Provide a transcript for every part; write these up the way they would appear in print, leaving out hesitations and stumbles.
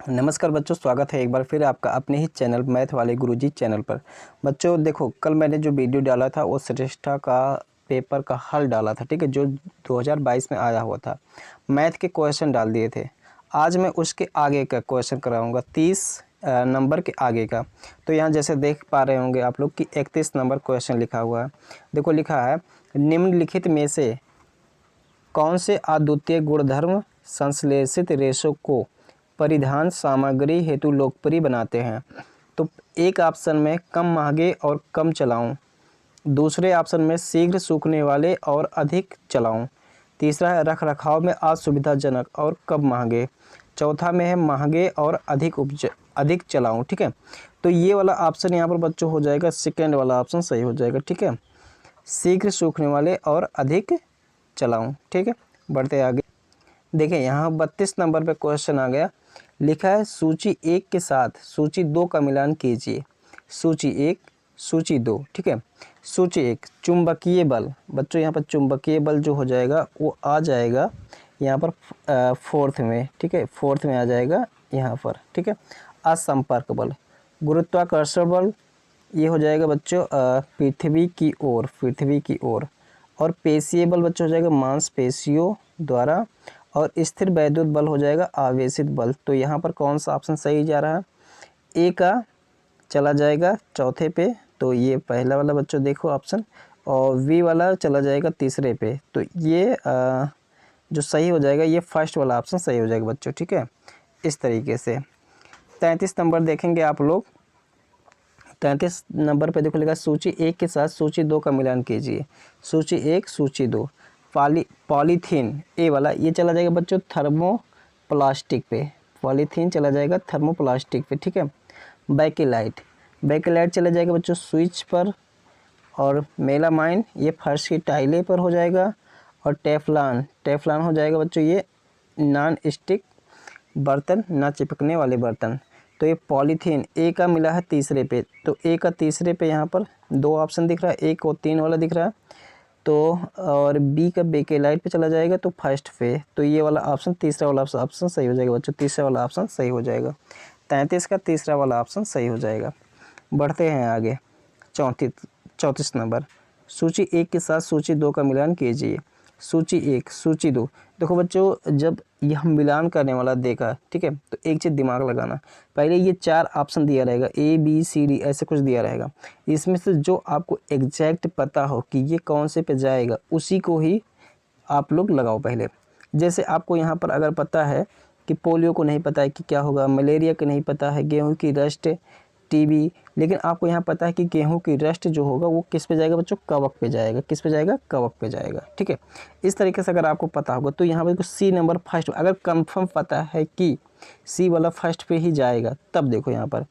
नमस्कार बच्चों, स्वागत है एक बार फिर आपका अपने ही चैनल मैथ वाले गुरुजी चैनल पर। बच्चों देखो, कल मैंने जो वीडियो डाला था वो श्रेष्ठा का पेपर का हल डाला था, ठीक है, जो 2022 में आया हुआ था। मैथ के क्वेश्चन डाल दिए थे। आज मैं उसके आगे का क्वेश्चन कराऊंगा, 30 नंबर के आगे का। तो यहाँ जैसे देख पा रहे होंगे आप लोग कि 31 नंबर क्वेश्चन लिखा हुआ है। देखो लिखा है, निम्नलिखित में से कौन से अद्वितीय गुणधर्म संश्लेषित रेशों को परिधान सामग्री हेतु लोकप्रिय बनाते हैं। तो एक ऑप्शन में कम महंगे और कम चलाऊं, दूसरे ऑप्शन में शीघ्र सूखने वाले और अधिक चलाऊं, तीसरा है रख रखाव में असुविधाजनक और कम महंगे, चौथा में है महंगे और अधिक चलाऊं। ठीक है, तो ये वाला ऑप्शन यहाँ पर बच्चों हो जाएगा, सेकेंड वाला ऑप्शन सही हो जाएगा। ठीक है, शीघ्र सूखने वाले और अधिक चलाऊं। ठीक है, बढ़ते आगे। देखिए यहाँ 32 नंबर पे क्वेश्चन आ गया। लिखा है सूची 1 के साथ सूची 2 का मिलान कीजिए। सूची 1 सूची 2। ठीक है, सूची 1 चुंबकीय बल। बच्चों यहाँ पर चुंबकीय बल जो हो जाएगा वो आ जाएगा यहाँ पर फोर्थ में। ठीक है, फोर्थ में आ जाएगा यहाँ पर। ठीक है, असंपर्क बल। गुरुत्वाकर्षण बल ये हो जाएगा बच्चों पृथ्वी की ओर, पृथ्वी की ओर। और पेशीय बल बच्चों हो जाएगा मांसपेशियों द्वारा। और स्थिर वैद्युत बल हो जाएगा आवेशित बल। तो यहाँ पर कौन सा ऑप्शन सही जा रहा है? ए का चला जाएगा चौथे पे, तो ये पहला वाला बच्चों देखो ऑप्शन, और वी वाला चला जाएगा तीसरे पे। तो ये जो सही हो जाएगा ये फर्स्ट वाला ऑप्शन सही हो जाएगा बच्चों। ठीक है, इस तरीके से 33 नंबर देखेंगे आप लोग। 33 नंबर पे देखो लिखा सूची 1 के साथ सूची 2 का मिलान कीजिए। सूची 1 सूची 2। पॉलीथीन ए वाला ये चला जाएगा बच्चों थर्मोप्लास्टिक पे, पॉलीथीन चला जाएगा थर्मोप्लास्टिक पे। ठीक है, बैकेलाइट, बैकेलाइट चला जाएगा बच्चों स्विच पर। और मेलामाइन ये फर्श की टाइले पर हो जाएगा। और टेफ्लॉन, टेफ्लॉन हो जाएगा बच्चों ये नॉन स्टिक बर्तन, ना चिपकने वाले बर्तन। तो ये पॉलीथीन ए का मिला है तीसरे पे, तो ए का तीसरे पे यहाँ पर दो ऑप्शन दिख रहा है, 1 और 3 वाला दिख रहा है। तो और बी का बेकेलाइट पे चला जाएगा तो फर्स्ट पे। तो ये वाला ऑप्शन तीसरा वाला ऑप्शन सही हो जाएगा बच्चों, तीसरा वाला ऑप्शन सही हो जाएगा। 33 का तीसरा वाला ऑप्शन सही हो जाएगा। बढ़ते हैं आगे। 34 नंबर सूची 1 के साथ सूची 2 का मिलान कीजिए। सूची 1 सूची 2। देखो बच्चों जब यह मिलान करने वाला देखा, ठीक है, तो एक चीज़ दिमाग लगाना, पहले ये 4 ऑप्शन दिया रहेगा, ए बी सी डी ऐसे कुछ दिया रहेगा। इसमें से जो आपको एग्जैक्ट पता हो कि ये कौन से पे जाएगा उसी को ही आप लोग लगाओ पहले। जैसे आपको यहाँ पर अगर पता है कि पोलियो को नहीं पता है कि क्या होगा, मलेरिया को नहीं पता है, गेहूँ की रस्ट, टीबी, लेकिन आपको यहाँ पता है कि गेहूं की रस्ट जो होगा वो किस पे जाएगा बच्चों, कवक पे जाएगा। किस पे जाएगा? कवक पे जाएगा। ठीक है, इस तरीके से अगर आपको पता होगा तो यहाँ पे सी नंबर फर्स्ट, अगर कंफर्म पता है कि सी वाला फर्स्ट पे ही जाएगा तब देखो यहाँ पर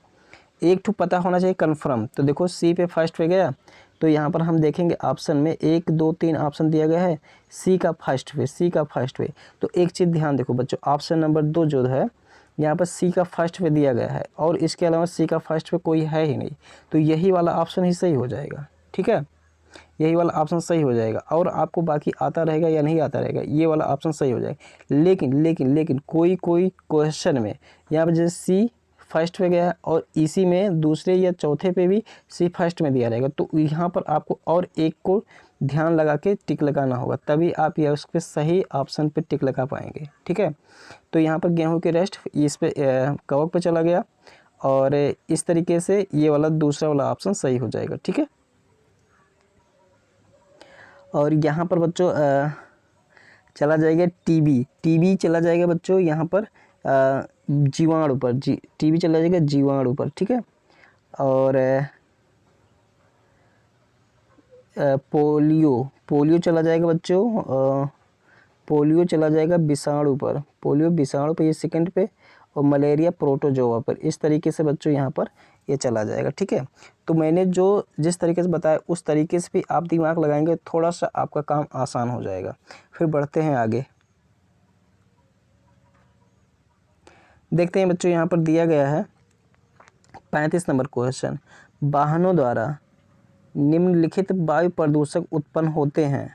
एक ठो पता होना चाहिए कंफर्म। तो देखो सी पे फर्स्ट पे गया, तो यहाँ पर हम देखेंगे ऑप्शन में 1 2 3 ऑप्शन दिया गया है, सी का फर्स्ट पे, सी का फर्स्ट पे। तो एक चीज़ ध्यान देखो बच्चों, ऑप्शन नंबर 2 जो है यहाँ पर सी का फर्स्ट पे दिया गया है और इसके अलावा सी का फर्स्ट पे कोई है ही नहीं, तो यही वाला ऑप्शन ही सही हो जाएगा। ठीक है, यही वाला ऑप्शन सही हो जाएगा। और आपको बाकी आता रहेगा या नहीं आता रहेगा, ये वाला ऑप्शन सही हो जाएगा। लेकिन कोई क्वेश्चन में यहाँ पर जैसे सी फर्स्ट पे गया है और इसी में दूसरे या चौथे पे भी सी फर्स्ट में दिया रहेगा, तो यहाँ पर आपको और एक को ध्यान लगा के टिक लगाना होगा, तभी आप यह उस पर सही ऑप्शन पे टिक लगा पाएंगे। ठीक है, तो यहाँ पर गेहूं के रेस्ट इस पे कवक पे चला गया और इस तरीके से ये वाला दूसरा वाला ऑप्शन सही हो जाएगा। ठीक है, और यहाँ पर बच्चों चला जाएगा टीबी, टीबी चला जाएगा बच्चों यहाँ पर जीवाणु पर, टीबी चला जाएगा जीवाणु पर। ठीक है, और पोलियो चला जाएगा बच्चों, पोलियो चला जाएगा विषाणु पर, पोलियो विषाणु पर ये सेकंड पे, और मलेरिया प्रोटोजोआ पर। इस तरीके से बच्चों यहाँ पर ये चला जाएगा। ठीक है, तो मैंने जो जिस तरीके से बताया उस तरीके से भी आप दिमाग लगाएंगे, थोड़ा सा आपका काम आसान हो जाएगा। फिर बढ़ते हैं आगे, देखते हैं बच्चों यहाँ पर दिया गया है 35 नंबर क्वेश्चन। वाहनों द्वारा निम्नलिखित वायु प्रदूषक उत्पन्न होते हैं।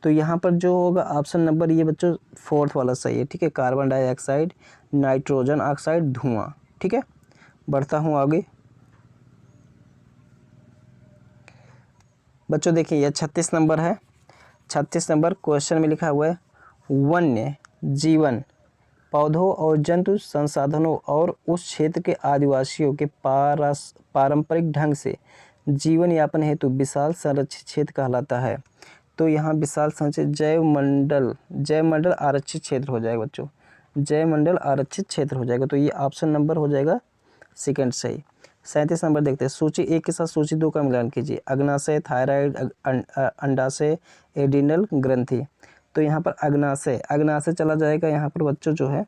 तो यहाँ पर जो होगा ऑप्शन नंबर ये बच्चों फोर्थ वाला सही है, ठीक है। कार्बन डाइऑक्साइड, नाइट्रोजन ऑक्साइड, धुआं, ठीक है। बढ़ता हूँ आगे। बच्चों देखिए यह 36 नंबर है। 36 नंबर क्वेश्चन में लिखा हुआ है वन्य जीवन पौधों और जंतु संसाधनों और उस क्षेत्र के आदिवासियों के पारंपरिक ढंग से जीवन यापन हेतु विशाल संरक्षित क्षेत्र कहलाता है। तो यहाँ विशाल संरक्षित जैवमंडल आरक्षित क्षेत्र हो जाएगा बच्चों, जैवमंडल आरक्षित क्षेत्र हो जाएगा। तो ये ऑप्शन नंबर हो जाएगा सेकंड सही। 37 नंबर देखते हैं, सूची 1 के साथ सूची 2 का मिलान कीजिए। अग्नाशय, थायराइड, अंडाशय, एड्रिनल ग्रंथि। तो यहाँ पर अग्नाशय चला जाएगा। यहाँ पर बच्चों जो है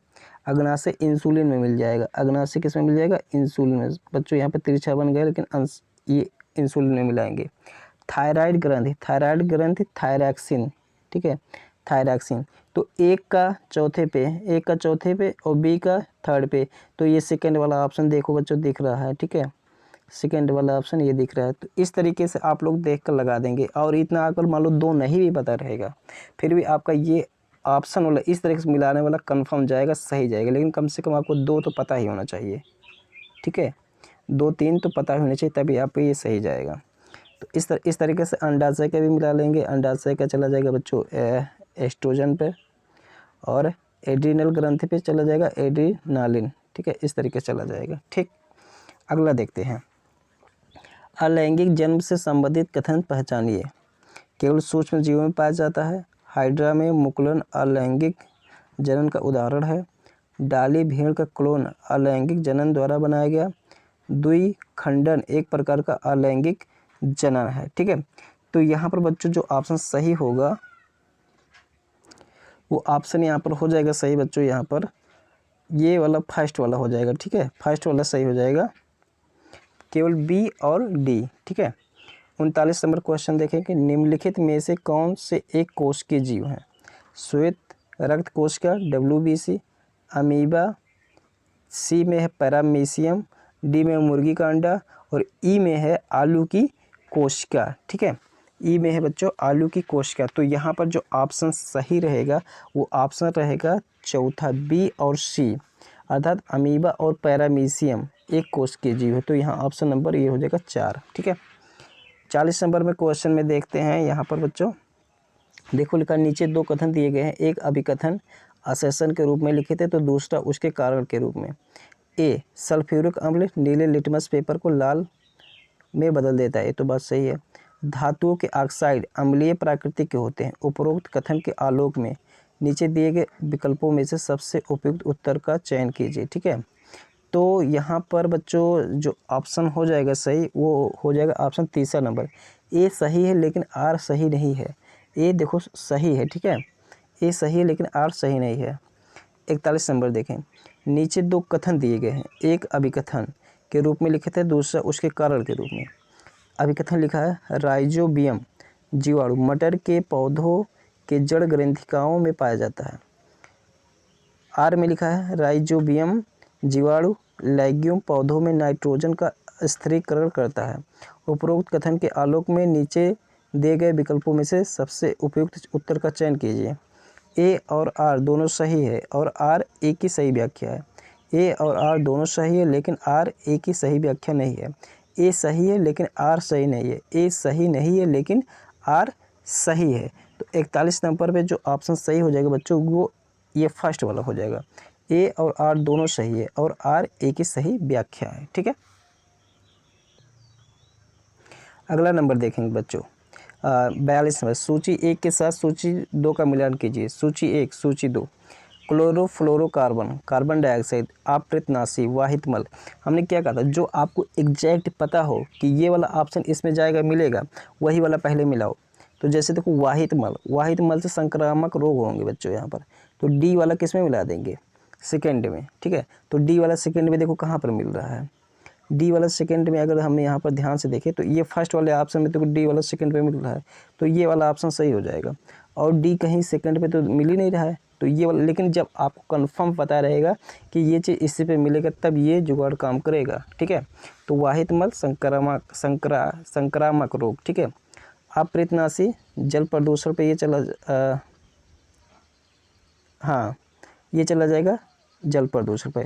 अग्नाशय इंसुलिन में मिल जाएगा। अग्नाशय किस में मिल जाएगा? इंसुलिन में। बच्चों यहाँ पर तिरछा बन गया लेकिन ये इंसुलिन में मिलाएंगे। थायराइड ग्रंथि थायरैक्सिन, ठीक है, थायरैक्सिन। तो एक का चौथे पे और बी का थर्ड पे। तो ये सेकंड वाला ऑप्शन देखो बच्चों दिख रहा है, ठीक है, सेकंड वाला ऑप्शन ये दिख रहा है। तो इस तरीके से आप लोग देख कर लगा देंगे। और इतना अगर मान लो 2 नहीं भी पता रहेगा फिर भी आपका ये ऑप्शन वाला इस तरीके से मिलाने वाला कंफर्म जाएगा, सही जाएगा। लेकिन कम से कम आपको 2 तो पता ही होना चाहिए, ठीक है, 2-3 तो पता होने चाहिए, तभी आप ये सही जाएगा। तो इस तरीके से अंडाशय का भी मिला लेंगे। अंडाशय का चला जाएगा बच्चों एस्ट्रोजन पे और एड्रिनल ग्रंथि पे चला जाएगा एड्रीनालिन, ठीक है, इस तरीके से चला जाएगा। ठीक, अगला देखते हैं। अलैंगिक जन्म से संबंधित कथन पहचानिए। केवल सूक्ष्म जीवों में पाया जाता है। हाइड्रा में मुकुलन अलैंगिक जनन का उदाहरण है। डाली भेड़ का क्लोन अलैंगिक जनन द्वारा बनाया गया। द्विखंडन एक प्रकार का अलैंगिक जनन है, ठीक है। तो यहाँ पर बच्चों जो ऑप्शन सही होगा वो ऑप्शन यहाँ पर हो जाएगा सही बच्चों। यहाँ पर ये वाला फर्स्ट वाला हो जाएगा, ठीक है, फर्स्ट वाला सही हो जाएगा, केवल बी और डी, ठीक है। 39 नंबर क्वेश्चन देखें कि निम्नलिखित में से कौन से एक कोश के जीव हैं? श्वेत रक्त कोशिका WBC, अमीबा, सी में है पैरामीशियम, डी में मुर्गी का अंडा और ई में है आलू की कोशिका, ठीक है, ई में है बच्चों आलू की कोशिका। तो यहाँ पर जो ऑप्शन सही रहेगा वो ऑप्शन रहेगा चौथा, बी और सी, अर्थात अमीबा और पैरामीशियम एक कोश के जीव है। तो यहाँ ऑप्शन नंबर ये हो जाएगा 4, ठीक है। 40 नंबर में क्वेश्चन में देखते हैं। यहाँ पर बच्चों देखो लिखा नीचे 2 कथन दिए गए हैं। एक अभिकथन असेसन के रूप में लिखित है तो दूसरा उसके कारण के रूप में। ए, सल्फ्यूरिक अम्ल नीले लिटमस पेपर को लाल में बदल देता है, ये तो बात सही है। धातुओं के ऑक्साइड अम्लीय प्रकृति के होते हैं। उपरोक्त कथन के आलोक में नीचे दिए गए विकल्पों में से सबसे उपयुक्त उत्तर का चयन कीजिए, ठीक है। तो यहाँ पर बच्चों जो ऑप्शन हो जाएगा सही वो हो जाएगा ऑप्शन तीसरा नंबर। ए सही है लेकिन आर सही नहीं है। ए देखो सही है, ठीक है, ए सही है लेकिन आर सही नहीं है। 41 नंबर देखें, नीचे 2 कथन दिए गए हैं। एक अभिकथन के रूप में लिखित है, दूसरा उसके कारण के रूप में। अभिकथन लिखा है राइजोबियम जीवाणु मटर के पौधों के जड़ ग्रंथिकाओं में पाया जाता है। आर में लिखा है राइजोबियम जीवाणु लैग्यूम पौधों में नाइट्रोजन का स्थिरीकरण करता है। उपरोक्त कथन के आलोक में नीचे दिए गए विकल्पों में से सबसे उपयुक्त उत्तर का चयन कीजिए। ए और आर दोनों सही है और आर ए की सही व्याख्या है। ए और आर दोनों सही है लेकिन आर ए की सही व्याख्या नहीं है। ए सही है लेकिन आर सही नहीं है। ए सही नहीं है लेकिन आर सही है। तो 41 नंबर पे जो ऑप्शन सही हो जाएगा बच्चों वो ये फर्स्ट वाला हो जाएगा। ए और आर दोनों सही है और आर ए की सही व्याख्या है, ठीक है। अगला नंबर देखेंगे बच्चों 42 नंबर, सूची 1 के साथ सूची 2 का मिलान कीजिए। सूची 1 सूची 2, क्लोरोफ्लोरोकार्बन, कार्बन डाइऑक्साइड, अप्रतनाशी, वाहित मल। हमने क्या कहा था, जो आपको एग्जैक्ट पता हो कि ये वाला ऑप्शन इसमें जाएगा मिलेगा वही वाला पहले मिलाओ। तो जैसे देखो वाहित मल से संक्रामक रोग होंगे बच्चों यहाँ पर, तो डी वाला किस में मिला देंगे? सेकेंड में, ठीक है। तो डी वाला सेकेंड में देखो कहाँ पर मिल रहा है, डी वाला सेकंड में अगर हम यहाँ पर ध्यान से देखें तो ये फर्स्ट वाले ऑप्शन में तो डी वाला सेकंड पे मिल रहा है, तो ये वाला ऑप्शन सही हो जाएगा। और डी कहीं सेकंड पे तो मिल ही नहीं रहा है, तो ये वाला, लेकिन जब आपको कंफर्म पता रहेगा कि ये चीज़ इसी पे मिलेगा तब ये जुगाड़ काम करेगा, ठीक है। तो वाहित मल संक्रामक रोग, ठीक है। अप्रेतनाशी जल प्रदूषण पे ये हाँ ये चला जाएगा जल प्रदूषण पे।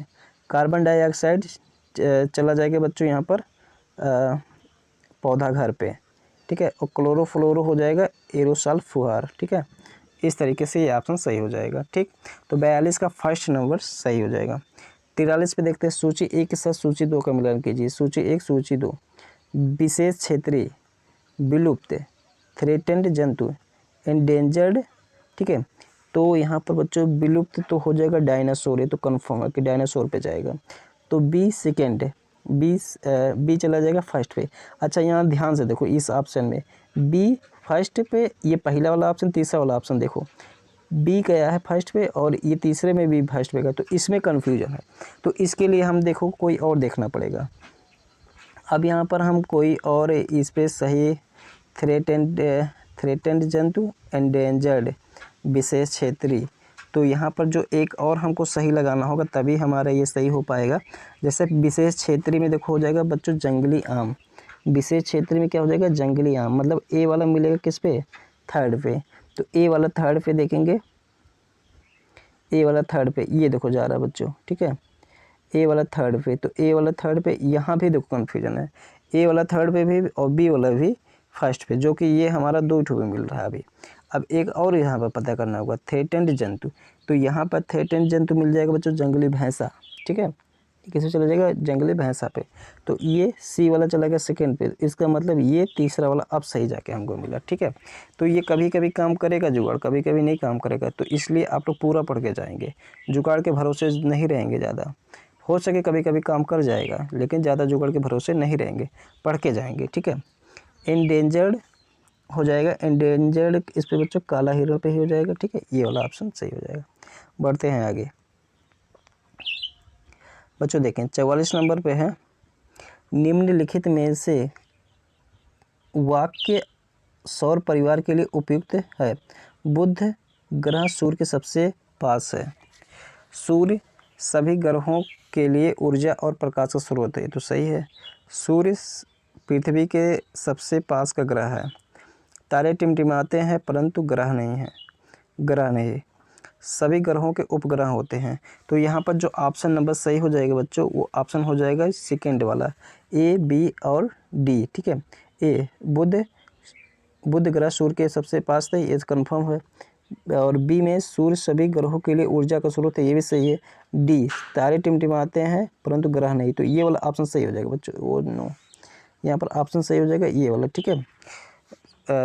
कार्बन डाइऑक्साइड चला जाएगा बच्चों यहाँ पर पौधा घर पे, ठीक है। और क्लोरोफ्लोरो हो जाएगा एरोसॉल फुहार, ठीक है। इस तरीके से ये ऑप्शन सही हो जाएगा, ठीक। तो 42 का फर्स्ट नंबर सही हो जाएगा। 43 पे देखते हैं, सूची 1 के साथ सूची 2 का मिलान कीजिए। सूची 1 सूची 2, विशेष क्षेत्रीय, विलुप्त, थ्रेटेंड जंतु, एंडेंजर्ड, ठीक है। तो यहाँ पर बच्चों विलुप्त तो हो जाएगा डायनासोर, ये तो कन्फर्म है कि डायनासोर पे जाएगा। तो बी सेकेंड, बी चला जाएगा फर्स्ट पे। अच्छा यहाँ ध्यान से देखो, इस ऑप्शन में बी फर्स्ट पे, ये पहला वाला ऑप्शन, तीसरा वाला ऑप्शन देखो, बी गया है फर्स्ट पे और ये तीसरे में भी फर्स्ट पे गया, तो इसमें कन्फ्यूजन है। तो इसके लिए हम देखो कोई और देखना पड़ेगा। अब यहाँ पर हम कोई और इस पे सही, थ्रेटेंड जंतु, एंडेंजर्ड, विशेष क्षेत्रीय, तो यहाँ पर जो एक और हमको सही लगाना होगा तभी हमारा ये सही हो पाएगा। जैसे विशेष क्षेत्रीय में देखो हो जाएगा बच्चों जंगली आम, विशेष क्षेत्र में क्या हो जाएगा जंगली आम, मतलब ए वाला मिलेगा किस पे, थर्ड पे। तो ए वाला थर्ड पे देखेंगे, ए वाला थर्ड पे ये देखो जा रहा है बच्चों, ठीक है। ए वाला थर्ड पे, तो ए वाला थर्ड पे, यहाँ भी देखो कन्फ्यूजन है, ए वाला थर्ड पे भी और बी वाला भी फर्स्ट पे, जो कि ये हमारा 2 ठो पे मिल रहा है अभी। अब एक और यहाँ पर पता करना होगा, थ्रेटेंड जंतु, तो यहाँ पर थ्रेटेंड जंतु मिल जाएगा बच्चों जंगली भैंसा, ठीक है। कैसे चला जाएगा जंगली भैंसा पे, तो ये सी वाला चला गया सेकेंड पे, इसका मतलब ये तीसरा वाला अब सही जाके हमको मिला, ठीक है। तो ये कभी कभी काम करेगा जुगाड़, कभी कभी नहीं काम करेगा, तो इसलिए आप लोग पूरा पढ़ के जाएंगे, जुगाड़ के भरोसे नहीं रहेंगे ज़्यादा। हो सके कभी कभी काम कर जाएगा, लेकिन ज़्यादा जुगाड़ के भरोसे नहीं रहेंगे, पढ़ के जाएंगे, ठीक है। एंडेंजर्ड हो जाएगा, एंडेंजर्ड इस पे बच्चों काला हिरण पे ही हो जाएगा, ठीक है। ये वाला ऑप्शन सही हो जाएगा। बढ़ते हैं आगे बच्चों, देखें 44 नंबर पे है, निम्नलिखित में से वाक्य सौर परिवार के लिए उपयुक्त है। बुध ग्रह सूर्य के सबसे पास है। सूर्य सभी ग्रहों के लिए ऊर्जा और प्रकाश का स्रोत है, तो सही है। सूर्य पृथ्वी के सबसे पास का ग्रह है। तारे टिमटिमाते हैं परंतु ग्रह नहीं है, ग्रह नहीं, सभी ग्रहों के उपग्रह होते हैं। तो यहाँ पर जो ऑप्शन नंबर सही हो जाएगा बच्चों, वो ऑप्शन हो जाएगा सेकेंड वाला, ए बी और डी, ठीक है। ए बुध ग्रह सूर्य के सबसे पास था, ये कंफर्म है। और बी में सूर्य सभी ग्रहों के लिए ऊर्जा का स्रोत है, ये भी सही है। डी तारे टिमटिमाते हैं परंतु ग्रह नहीं, तो ये वाला ऑप्शन सही हो जाएगा बच्चों, वो नो, यहाँ पर ऑप्शन सही हो जाएगा ये वाला, ठीक है।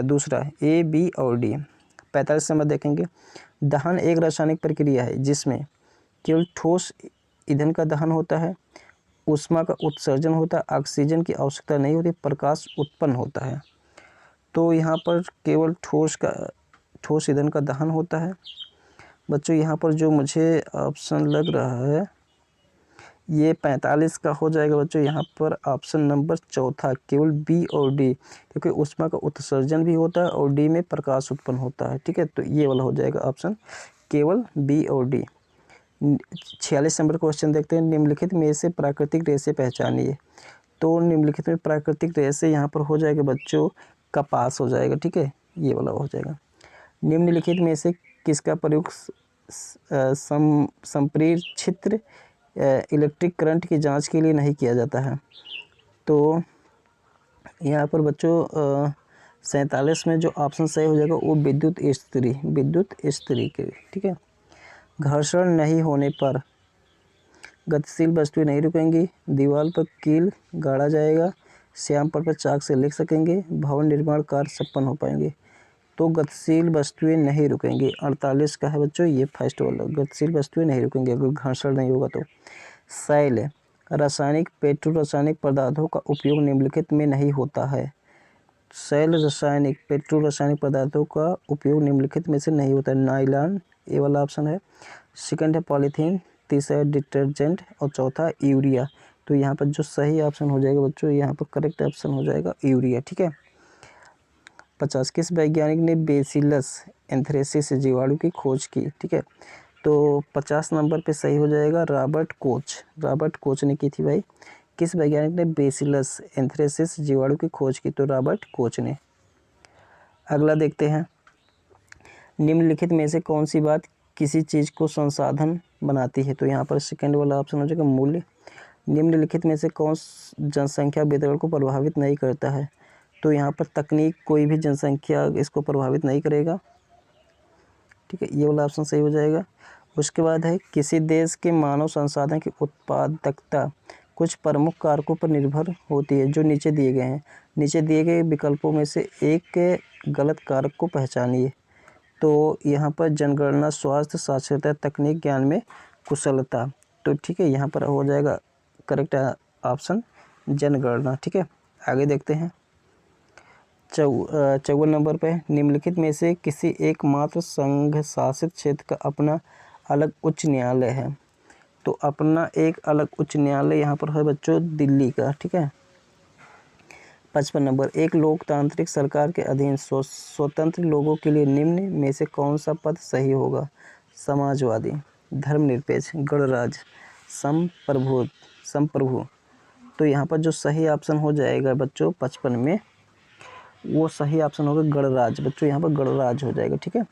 दूसरा ए बी और डी। 45 नंबर देखेंगे, दहन एक रासायनिक प्रक्रिया है जिसमें केवल ठोस ईंधन का दहन होता है, ऊष्मा का उत्सर्जन होता है, ऑक्सीजन की आवश्यकता नहीं होती, प्रकाश उत्पन्न होता है। तो यहाँ पर केवल ठोस ईंधन का दहन होता है बच्चों। यहाँ पर जो मुझे ऑप्शन लग रहा है ये 45 का हो जाएगा बच्चों। यहाँ पर ऑप्शन नंबर चौथा केवल बी और डी, क्योंकि ऊष्मा का उत्सर्जन भी होता है और डी में प्रकाश उत्पन्न होता है, ठीक है। तो ये वाला हो जाएगा ऑप्शन केवल बी और डी। 46 नंबर क्वेश्चन देखते हैं, निम्नलिखित में से प्राकृतिक रेशे पहचानिए। तो निम्नलिखित में प्राकृतिक रेशे यहाँ पर हो जाएगा बच्चों कपास हो जाएगा, ठीक है, ये वाला हो जाएगा। निम्नलिखित में से किसका प्रयोग संप्रेषित इलेक्ट्रिक करंट की जांच के लिए नहीं किया जाता है। तो यहाँ पर बच्चों 47 में जो ऑप्शन सही हो जाएगा वो विद्युत स्त्री के, ठीक है। घर्षण नहीं होने पर गतिशील वस्तुएं नहीं रुकेंगी, दीवार पर कील गाड़ा जाएगा, श्याम पर चाक से लिख सकेंगे, भवन निर्माण कार्य संपन्न हो पाएंगे। तो गतिशील वस्तुएं नहीं रुकेंगी, 48 का है बच्चों ये फर्स्ट वाला, गतिशील वस्तुएं नहीं रुकेंगी अगर घर्षण नहीं होगा तो। शैल रासायनिक पेट्रो रासायनिक पदार्थों का उपयोग निम्नलिखित में नहीं होता है। शैल रासायनिक पेट्रो रासायनिक पदार्थों का उपयोग निम्नलिखित में से नहीं होता है। नाइलॉन ये वाला ऑप्शन है, सेकंड है पॉलीथीन, तीसरा है डिटर्जेंट और चौथा यूरिया। तो यहाँ पर जो सही ऑप्शन हो जाएगा बच्चों, यहाँ पर करेक्ट ऑप्शन हो जाएगा यूरिया, ठीक है। 50 किस वैज्ञानिक ने बेसिलस एंथ्रेसिस जीवाणु की खोज की, ठीक है। तो 50 नंबर पे सही हो जाएगा रॉबर्ट कोच ने की थी भाई। किस वैज्ञानिक ने बेसिलस एंथ्रेसिस जीवाणु की खोज की, तो रॉबर्ट कोच ने। अगला देखते हैं, निम्नलिखित में से कौन सी बात किसी चीज़ को संसाधन बनाती है? तो यहाँ पर सेकंड वाला ऑप्शन हो जाएगा मूल्य। निम्नलिखित में से कौन जनसंख्या वितरण को प्रभावित नहीं करता है? तो यहाँ पर तकनीक कोई भी जनसंख्या इसको प्रभावित नहीं करेगा, ठीक है, ये वाला ऑप्शन सही हो जाएगा। उसके बाद है, किसी देश के मानव संसाधन की उत्पादकता कुछ प्रमुख कारकों पर निर्भर होती है, जो नीचे दिए गए हैं। नीचे दिए गए विकल्पों में से एक गलत कारक को पहचानिए। तो यहाँ पर जनगणना, स्वास्थ्य, साक्षरता, तकनीक, ज्ञान में कुशलता। तो ठीक है, यहाँ पर हो जाएगा करेक्ट ऑप्शन जनगणना, ठीक है। आगे देखते हैं, 54 नंबर पे, निम्नलिखित में से किसी एकमात्र संघ शासित क्षेत्र का अपना अलग उच्च न्यायालय है? तो अपना एक अलग उच्च न्यायालय यहाँ पर है बच्चों दिल्ली का, ठीक है। 55 नंबर, एक लोकतांत्रिक सरकार के अधीन स्वतंत्र लोगों के लिए निम्न में से कौन सा पद सही होगा? समाजवादी, धर्मनिरपेक्ष, गणराज्य, संप्रभु। तो यहाँ पर जो सही ऑप्शन हो जाएगा बच्चों 55 में, वो सही ऑप्शन होगा गणराज्य। बच्चों यहाँ पर गणराज्य हो जाएगा, ठीक है।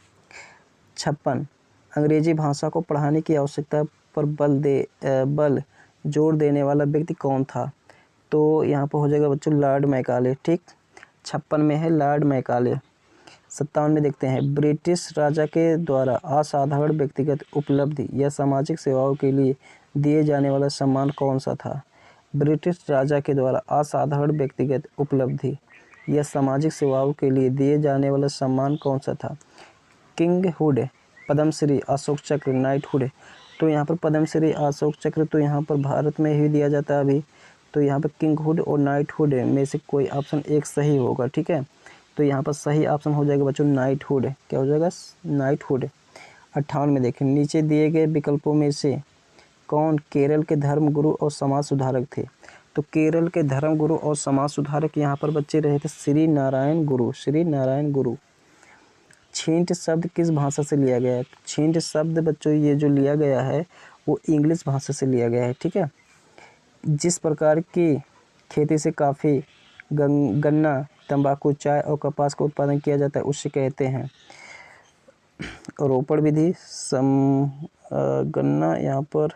56, अंग्रेजी भाषा को पढ़ाने की आवश्यकता पर बल जोर देने वाला व्यक्ति कौन था? तो यहाँ पर हो जाएगा बच्चों लॉर्ड मैकाले, ठीक। 56 में है लॉर्ड मैकाले। 57 में देखते हैं, ब्रिटिश राजा के द्वारा असाधारण व्यक्तिगत उपलब्धि या सामाजिक सेवाओं के लिए दिए जाने वाला सम्मान कौन सा था? ब्रिटिश राजा के द्वारा असाधारण व्यक्तिगत उपलब्धि या सामाजिक सेवाओं के लिए दिए जाने वाला सम्मान कौन सा था? किंगहुड, पद्मश्री, अशोक चक्र, नाइटहुड। तो यहाँ पर पद्मश्री, अशोक चक्र तो यहाँ पर भारत में ही दिया जाता है अभी। तो यहाँ पर किंगहुड और नाइटहुड में से कोई ऑप्शन एक सही होगा, ठीक है। तो यहाँ पर सही ऑप्शन हो जाएगा बच्चों नाइटहुड। क्या हो जाएगा? नाइटहुड। 58 में देखें, नीचे दिए गए विकल्पों में से कौन केरल के धर्म गुरु और समाज सुधारक थे? तो केरल के धर्म गुरु और समाज सुधारक यहाँ पर बच्चे रहे थे श्री नारायण गुरु, श्री नारायण गुरु। छींट शब्द किस भाषा से लिया गया है? छींट शब्द बच्चों ये जो लिया गया है वो इंग्लिश भाषा से लिया गया है, ठीक है। जिस प्रकार की खेती से काफ़ी, गन्ना, तंबाकू, चाय और कपास का उत्पादन किया जाता है उसे कहते हैं रोपड़ विधि। गन्ना यहाँ पर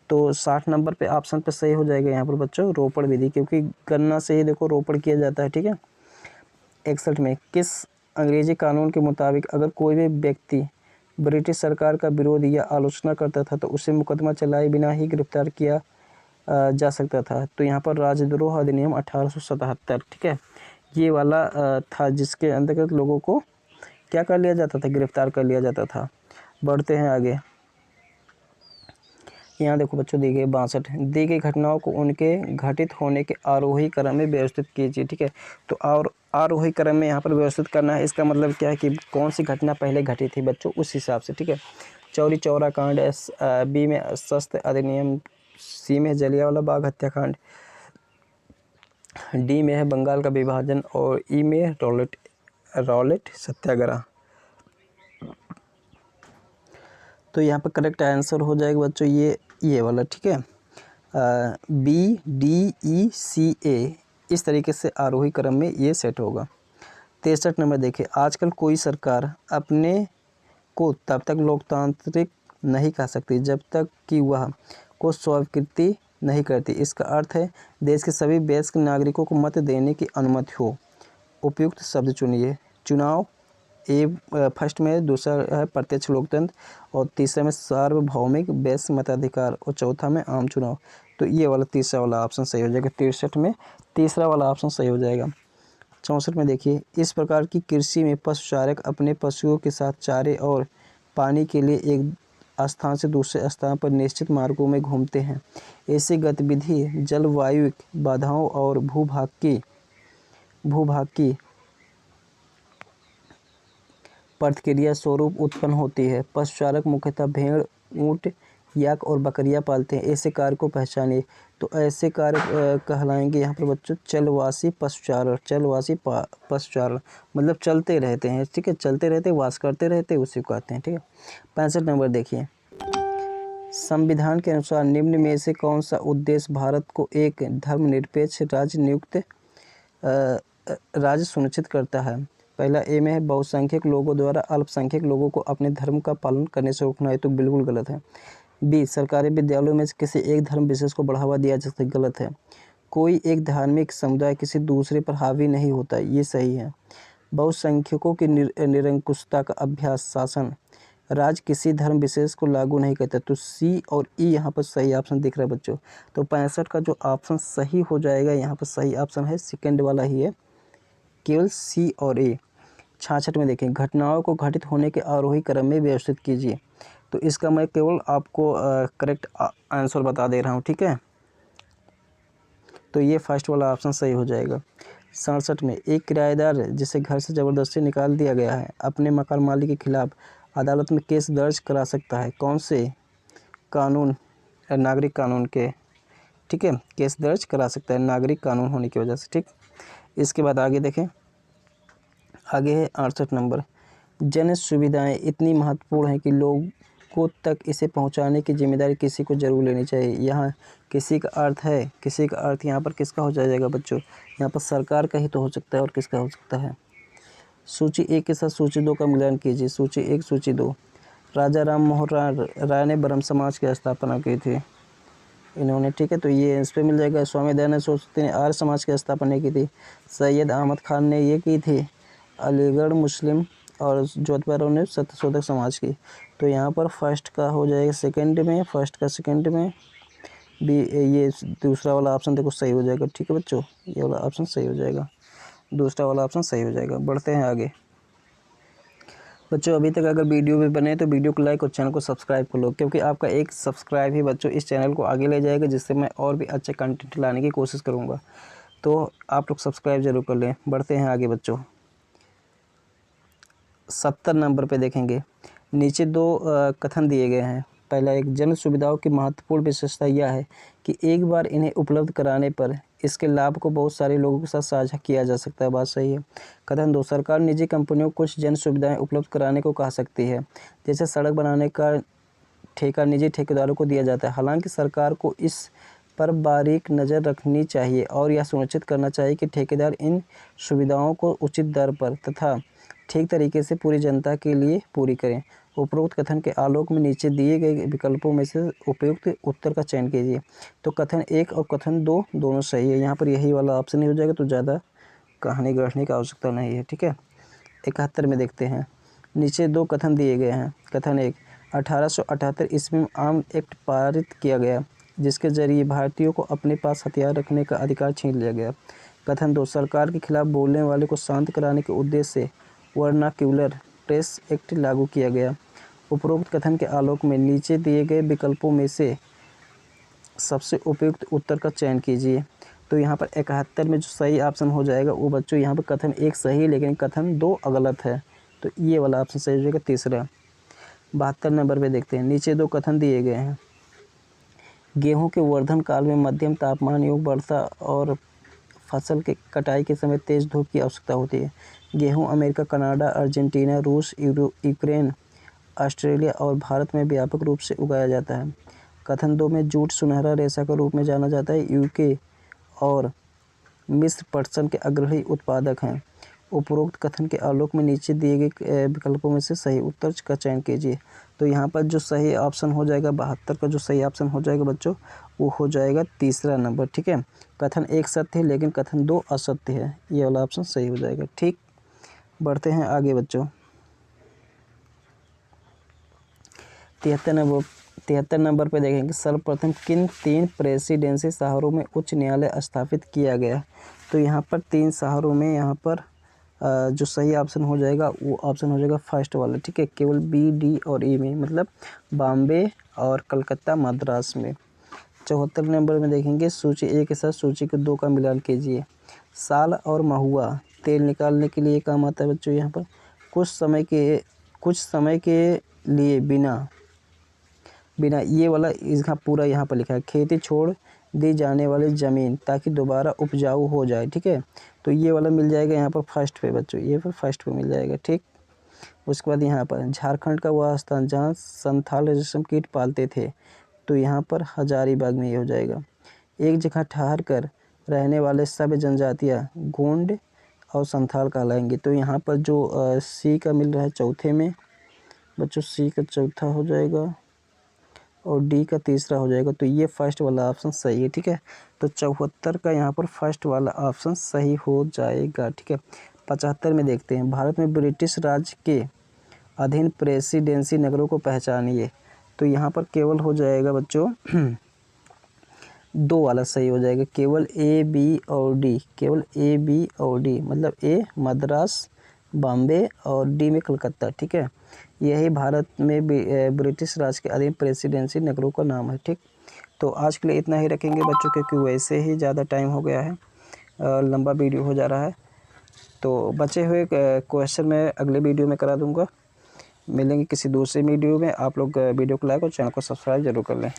तो 60 नंबर पे ऑप्शन पे सही हो जाएगा यहाँ पर बच्चों रोपड़ विधि, क्योंकि गन्ना से ही देखो रोपड़ किया जाता है, ठीक है। 61 में, किस अंग्रेजी कानून के मुताबिक अगर कोई भी व्यक्ति ब्रिटिश सरकार का विरोध या आलोचना करता था तो उसे मुकदमा चलाए बिना ही गिरफ्तार किया जा सकता था? तो यहाँ पर राजद्रोह अधिनियम 1877, ठीक है, ये वाला था जिसके अंतर्गत लोगों को क्या कर लिया जाता था? गिरफ्तार कर लिया जाता था। बढ़ते हैं आगे, यहाँ देखो बच्चों दी गई 62, दी गई घटनाओं को उनके घटित होने के आरोही क्रम में व्यवस्थित कीजिए, ठीक है। तो और आरोही क्रम में यहाँ पर व्यवस्थित करना है, इसका मतलब क्या है कि कौन सी घटना पहले घटी थी बच्चों उस हिसाब से, ठीक है। चौरी चौरा कांड, बी में शस्त्र अधिनियम, सी में जलियांवाला बाग हत्याकांड, डी में है बंगाल का विभाजन और ई में रॉलेट सत्याग्रह। तो यहाँ पर करेक्ट आंसर हो जाएगा बच्चों ये वाला, ठीक है। बी, डी, ई, सी, ए, इस तरीके से आरोही क्रम में ये सेट होगा। 63 नंबर देखिए, आजकल कोई सरकार अपने को तब तक लोकतांत्रिक नहीं कह सकती जब तक कि वह को स्वीकृति नहीं करती। इसका अर्थ है देश के सभी वयस्क नागरिकों को मत देने की अनुमति हो। उपयुक्त शब्द चुनिए। चुनाव फर्स्ट में, दूसरा है प्रत्यक्ष लोकतंत्र और तीसरा में सार्वभौमिक वयस्क मताधिकार और चौथा में आम चुनाव। तो ये वाला तीसरा वाला ऑप्शन सही हो जाएगा। 63 में तीसरा वाला ऑप्शन सही हो जाएगा। 64 में देखिए, इस प्रकार की कृषि में पशुचारक अपने पशुओं के साथ चारे और पानी के लिए एक स्थान से दूसरे स्थान पर निश्चित मार्गों में घूमते हैं। ऐसी गतिविधि जलवायु बाधाओं और भूभाग की प्रतिक्रिया स्वरूप उत्पन्न होती है। पशुचारक मुख्यतः भेड़, ऊंट, याक और बकरियां पालते हैं। ऐसे कार्य को पहचानिए। तो ऐसे कार्य कहलाएंगे यहाँ पर बच्चों चलवासी पशुचारण। चलवासी पशुचारण मतलब चलते रहते हैं, ठीक है, चलते रहते, वास करते रहते, उसी को कहते हैं, ठीक है। 65 नंबर देखिए, संविधान के अनुसार निम्न में से कौन सा उद्देश्य भारत को एक धर्मनिरपेक्ष राज्य सुनिश्चित करता है? पहला ए में है बहुसंख्यक लोगों द्वारा अल्पसंख्यक लोगों को अपने धर्म का पालन करने से रोकना, है तो बिल्कुल गलत है। बी, सरकारी विद्यालयों में किसी एक धर्म विशेष को बढ़ावा दिया जा सकता है, गलत है। कोई एक धार्मिक समुदाय किसी दूसरे पर हावी नहीं होता, ये सही है। बहुसंख्यकों की निरंकुशता का अभ्यास शासन राज किसी धर्म विशेष को लागू नहीं करता, तो सी और ई यहाँ पर सही ऑप्शन दिख रहा है बच्चों। तो 65 का जो ऑप्शन सही हो जाएगा यहाँ पर सही ऑप्शन है सेकंड वाला ही है, केवल सी और ए। 66 में देखें, घटनाओं को घटित होने के आरोही क्रम में व्यवस्थित कीजिए, तो इसका मैं केवल आपको करेक्ट आंसर बता दे रहा हूँ, ठीक है। तो ये फर्स्ट वाला ऑप्शन सही हो जाएगा। 67 में, एक किराएदार जिसे घर से ज़बरदस्ती निकाल दिया गया है अपने मकान मालिक के खिलाफ अदालत में केस दर्ज करा सकता है, कौन से कानून? नागरिक कानून के, ठीक है, केस दर्ज करा सकता है नागरिक कानून होने की वजह से, ठीक। इसके बाद आगे देखें, आगे है 68 नंबर, जन सुविधाएं इतनी महत्वपूर्ण हैं कि लोगों तक इसे पहुंचाने की जिम्मेदारी किसी को जरूर लेनी चाहिए। यहाँ किसी का अर्थ है, किसी का अर्थ यहाँ पर किसका हो जाएगा बच्चों? यहाँ पर सरकार का ही तो हो सकता है, और किसका हो सकता है? सूची 1 के साथ सूची 2 का मिलान कीजिए। सूची 1 सूची 2, राजा राम मोहन राय ने ब्रह्म समाज की स्थापना की थी इन्होंने, ठीक है, तो ये इस पर मिल जाएगा। स्वामी दयानंद सरस्वती ने आर्य समाज की स्थापना की थी। सैयद अहमद खान ने ये की थी अलीगढ़ मुस्लिम, और जोधपुर ने सत्यशोधक समाज की। तो यहाँ पर फर्स्ट का हो जाएगा सेकंड में, फर्स्ट का सेकंड में भी ये दूसरा वाला ऑप्शन देखो सही हो जाएगा, ठीक है बच्चों, ये वाला ऑप्शन सही हो जाएगा, दूसरा वाला ऑप्शन सही हो जाएगा। बढ़ते हैं आगे बच्चों। अभी तक अगर वीडियो भी बने तो वीडियो को लाइक और चैनल को सब्सक्राइब कर लो, क्योंकि आपका एक सब्सक्राइब ही बच्चों इस चैनल को आगे ले जाएगा, जिससे मैं और भी अच्छे कंटेंट लाने की कोशिश करूँगा। तो आप लोग सब्सक्राइब जरूर कर लें। बढ़ते हैं आगे बच्चों। 70 नंबर पे देखेंगे, नीचे दो कथन दिए गए हैं। पहला, एक जन सुविधाओं की महत्वपूर्ण विशेषता यह है कि एक बार इन्हें उपलब्ध कराने पर इसके लाभ को बहुत सारे लोगों के साथ साझा किया जा सकता है, बात सही है। कथन 2, सरकार निजी कंपनियों को कुछ जन सुविधाएं उपलब्ध कराने को कह सकती है, जैसे सड़क बनाने का ठेका निजी ठेकेदारों को दिया जाता है। हालांकि सरकार को इस पर बारीक नज़र रखनी चाहिए और यह सुनिश्चित करना चाहिए कि ठेकेदार इन सुविधाओं को उचित दर पर तथा ठीक तरीके से पूरी जनता के लिए पूरी करें। उपरोक्त कथन के आलोक में नीचे दिए गए विकल्पों में से उपयुक्त उत्तर का चयन कीजिए। तो कथन 1 और कथन 2 दोनों सही है, यहाँ पर यही वाला ऑप्शन ही हो जाएगा, तो ज़्यादा कहानी गढ़ने की आवश्यकता नहीं है, ठीक है। 71 में देखते हैं, नीचे दो कथन दिए गए हैं। कथन 1, 1878 ईस्वी में आर्म एक्ट पारित किया गया, जिसके जरिए भारतीयों को अपने पास हथियार रखने का अधिकार छीन लिया गया। कथन 2, सरकार के खिलाफ बोलने वाले को शांत कराने के उद्देश्य से वर्नाक्यूलर प्रेस एक्ट लागू किया गया। उपरोक्त कथन के आलोक में नीचे दिए गए विकल्पों में से सबसे उपयुक्त उत्तर का चयन कीजिए। तो यहाँ पर 71 में जो सही ऑप्शन हो जाएगा वो बच्चों यहाँ पर कथन 1 सही है, लेकिन कथन 2 गलत है, तो ये वाला ऑप्शन सही हो जाएगा, तीसरा। 72 नंबर पे देखते हैं, नीचे दो कथन दिए गए हैं। गेहूं के वर्धन काल में मध्यम तापमान योग वर्षा और फसल के कटाई के समय तेज धूप की आवश्यकता होती है। गेहूं अमेरिका, कनाडा, अर्जेंटीना, रूस, यूक्रेन, ऑस्ट्रेलिया और भारत में व्यापक रूप से उगाया जाता है। कथन 2 में जूट सुनहरा रेशा के रूप में जाना जाता है। यूके और मिस्र पटसन के अग्रणी उत्पादक हैं। उपरोक्त कथन के आलोक में नीचे दिए गए विकल्पों में से सही उत्तर का चयन कीजिए। तो यहाँ पर जो सही ऑप्शन हो जाएगा 72 का जो सही ऑप्शन हो जाएगा बच्चों वो हो जाएगा तीसरा नंबर, ठीक है। कथन 1 सत्य है, लेकिन कथन 2 असत्य है, ये वाला ऑप्शन सही हो जाएगा, ठीक। बढ़ते हैं आगे बच्चों। 73 नंबर पे देखेंगे, सर्वप्रथम किन 3 प्रेसिडेंसी शहरों में उच्च न्यायालय स्थापित किया गया। तो यहाँ पर 3 शहरों में यहाँ पर जो सही ऑप्शन हो जाएगा वो ऑप्शन हो जाएगा फर्स्ट वाला, ठीक है, केवल बी, डी और ई में, मतलब बॉम्बे और कलकत्ता, मद्रास में। 74 नंबर में देखेंगे, सूची 1 के साथ सूची के 2 का मिलान कीजिए। साल और महुआ तेल निकालने के लिए काम आता है बच्चों। यहाँ पर कुछ समय के लिए बिना ये वाला इसका पूरा यहाँ पर लिखा है, खेती छोड़ दी जाने वाली ज़मीन ताकि दोबारा उपजाऊ हो जाए, ठीक है। तो ये वाला मिल जाएगा यहाँ पर फर्स्ट पे बच्चों, ये पर फर्स्ट पे मिल जाएगा, ठीक। उसके बाद यहाँ पर झारखंड का वह स्थान जहाँ संथाल रेशम कीट पालते थे, तो यहाँ पर हजारीबाग में ये हो जाएगा। एक जगह ठहर कर रहने वाले सभी जनजातियाँ गोंड और संथाल कहलाएंगे। तो यहाँ पर जो सी का मिल रहा है चौथे में बच्चों, सी का चौथा हो जाएगा और डी का तीसरा हो जाएगा। तो ये फर्स्ट वाला ऑप्शन सही है, ठीक है। तो 74 का यहाँ पर फर्स्ट वाला ऑप्शन सही हो जाएगा, ठीक है। 75 में देखते हैं, भारत में ब्रिटिश राज के अधीन प्रेसिडेंसी नगरों को पहचानिए। तो यहाँ पर केवल हो जाएगा बच्चों 2 वाला सही हो जाएगा, केवल ए बी और डी, केवल ए बी और डी, मतलब ए मद्रास बॉम्बे और डी में कलकत्ता, ठीक है। यही भारत में ब्रिटिश राज के अधीन प्रेसिडेंसी नगरों का नाम है, ठीक। तो आज के लिए इतना ही रखेंगे बच्चों, क्योंकि वैसे ही ज़्यादा टाइम हो गया है, लंबा वीडियो हो जा रहा है। तो बचे हुए क्वेश्चन मैं अगले वीडियो में करा दूंगा। मिलेंगे किसी दूसरे वीडियो में। आप लोग वीडियो को लाइक और चैनल को सब्सक्राइब जरूर कर लें।